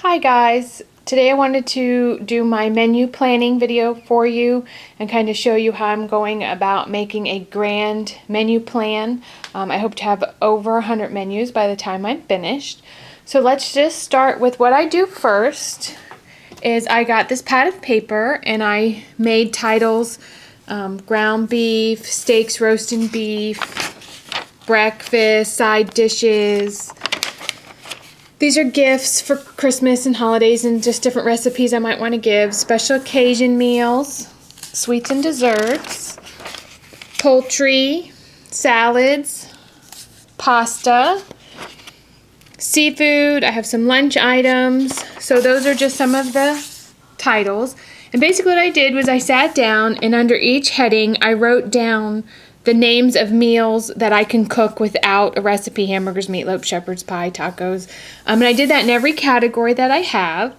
Hi guys, today I wanted to do my menu planning video for you and kind of show you how I'm going about making a grand menu plan. I hope to have over 100 menus by the time I'm finished. So let's just start with what I do first. Is I got this pad of paper and I made titles, ground beef, steaks, roasted beef, breakfast, side dishes. These are gifts for Christmas and holidays and just different recipes I might want to give. Special occasion meals, sweets and desserts, poultry, salads, pasta, seafood. I have some lunch items. So those are just some of the titles. And basically what I did was I sat down and under each heading I wrote down the names of meals that I can cook without a recipe: hamburgers, meatloaf, shepherd's pie, tacos. And I did that in every category that I have.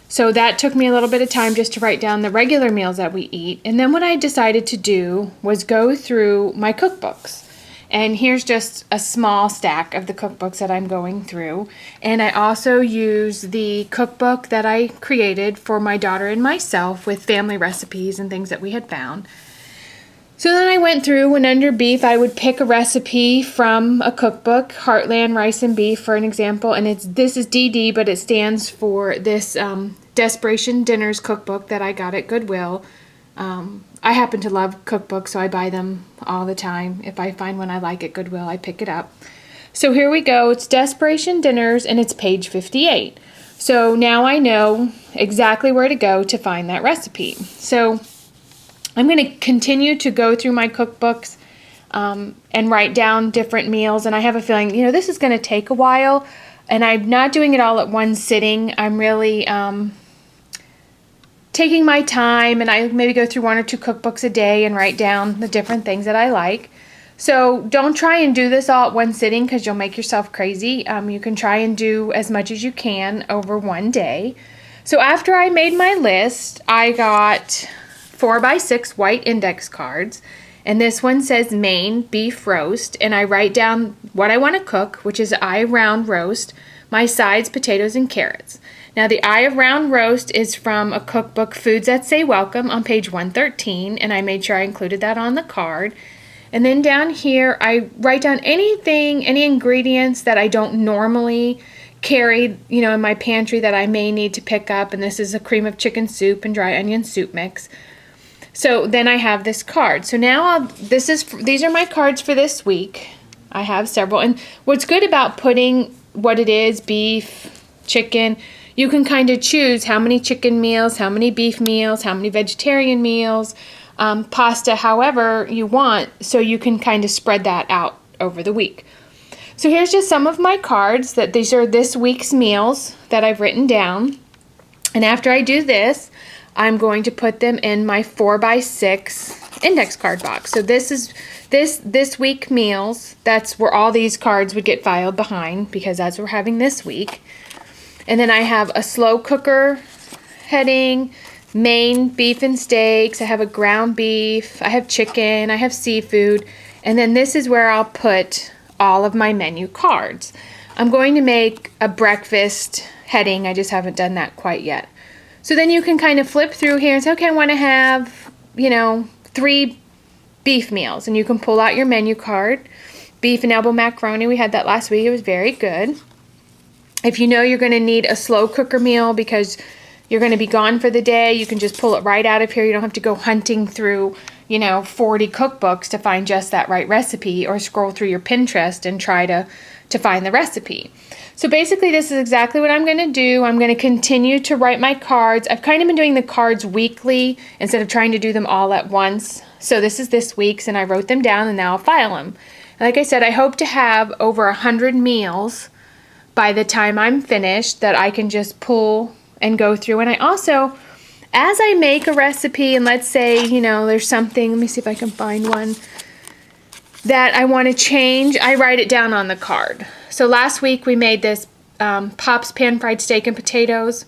So that took me a little bit of time just to write down the regular meals that we eat. And then what I decided to do was go through my cookbooks. And here's just a small stack of the cookbooks that I'm going through. And I also use the cookbook that I created for my daughter and myself with family recipes and things that we had found. So then I went through, and under beef, I would pick a recipe from a cookbook, Heartland Rice and Beef, for an example. And this is DD, but it stands for this Desperation Dinners cookbook that I got at Goodwill. I happen to love cookbooks, so I buy them all the time. If I find one I like at Goodwill, I pick it up. So here we go. It's Desperation Dinners, and it's page 58. So now I know exactly where to go to find that recipe. So I'm going to continue to go through my cookbooks and write down different meals. And I have a feeling, this is going to take a while. And I'm not doing it all at one sitting. I'm really taking my time, and I maybe go through one or two cookbooks a day and write down the different things that I like. So don't try and do this all at one sitting because you'll make yourself crazy. You can try and do as much as you can over one day. So after I made my list, I got 4x6 white index cards, and this one says Maine beef roast, and I write down what I want to cook, which is eye of round roast, my sides, potatoes, and carrots. Now the eye of round roast is from a cookbook, Foods That Say Welcome, on page 113, and I made sure I included that on the card. And then down here I write down any ingredients that I don't normally carry, in my pantry that I may need to pick up, and this is a cream of chicken soup and dry onion soup mix. So then I have this card. So now these are my cards for this week. I have several. And what's good about putting what it is, beef, chicken, you can kind of choose how many chicken meals, how many beef meals, how many vegetarian meals, pasta, however you want, so you can kind of spread that out over the week. So here's just some of my cards that these are this week's meals that I've written down. And after I do this, I'm going to put them in my 4x6 index card box. So this is this week meals. That's where all these cards would get filed behind because that's what we're having this week. And then I have a slow cooker heading, Maine beef and steaks. I have a ground beef. I have chicken. I have seafood. And then this is where I'll put all of my menu cards. I'm going to make a breakfast heading. I just haven't done that quite yet. So then you can kind of flip through here and say, okay, I want to have, 3 beef meals. And you can pull out your menu card. Beef and elbow macaroni, we had that last week. It was very good. If you know you're going to need a slow cooker meal because you're going to be gone for the day, you can just pull it right out of here. You don't have to go hunting through, 40 cookbooks to find just that right recipe, or scroll through your Pinterest and try to find the recipe. So basically this is exactly what I'm going to do. I'm going to continue to write my cards. I've kind of been doing the cards weekly instead of trying to do them all at once. So this is this week's, and I wrote them down, and now I'll file them. Like I said, I hope to have over 100 meals by the time I'm finished that I can just pull and go through. And I also, as I make a recipe, and let's say, there's something, let me see if I can find one, that I want to change, I write it down on the card. So last week we made this Pop's pan-fried steak and potatoes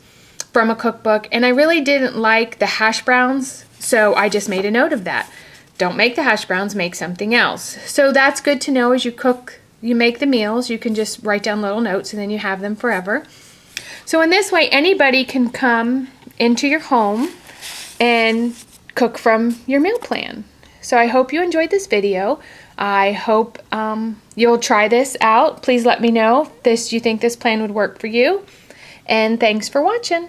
from a cookbook, and I really didn't like the hash browns, so I just made a note of that. Don't make the hash browns, make something else. So that's good to know as you make the meals. You can just write down little notes, and then you have them forever. So in this way, anybody can come into your home and cook from your meal plan. So I hope you enjoyed this video. I hope you'll try this out. Please let me know if you think this plan would work for you. And thanks for watching.